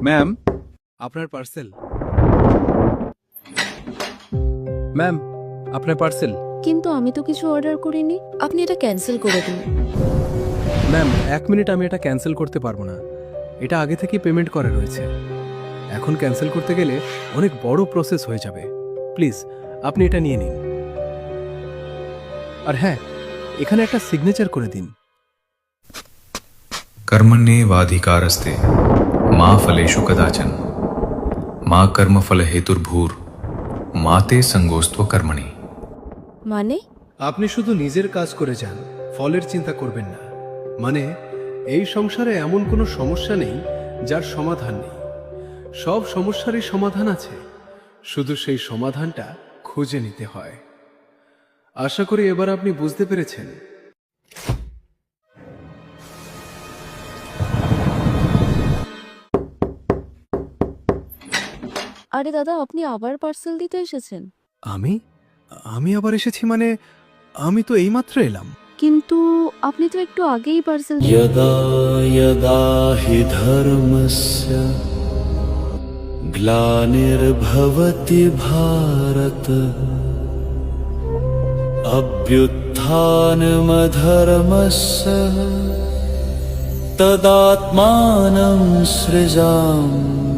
Ma'am, আপনার parcel. Ma'am, আপনার parcel. কিন্তু আমি তো কিছু অর্ডার করিনি, আপনি এটা ক্যান্সেল করে দিন। ম্যাম, 1 মিনিট, আমি এটা ক্যান্সেল করতে পারবো না। এটা আগে থেকেই পেমেন্ট করা রয়েছে। এখন ক্যান্সেল করতে গেলে অনেক বড় প্রসেস হয়ে যাবে। প্লিজ আপনি এটা নিয়ে নিন। আর হ্যাঁ, এখানে একটা সিগনেচার করে দিন। कर्मण्येवाधिकारस्ते मा फलेषु कदाचन मा कर्मफल हेतुर्भूर माते संगोस्त्व कर्मणि। মানে আপনি শুধু নিজের কাজ করে যান, ফলের চিন্তা করবেন না। মানে এই সংসারে এমন কোনো সমস্যা নেই যার সমাধান নেই। সব সমস্যারই সমাধান আছে, শুধু সেই সমাধানটা খুঁজে নিতে হয়। আশা করি এবার আপনি বুঝতে পেরেছেন। আরে দাদা, আপনি আবার পার্সেল দিতে এসেছেন? আমি আমি আবার এসেছি মানে? আমি তো এইমাত্র এলাম। কিন্তু আপনি তো একটু আগেই পার্সেল यदा यदा हि धर्मस्य ग्लानिर्भवति भारत अभ्युत्थानमधर्मस्य तदात्मानं सृजाम्यहम्।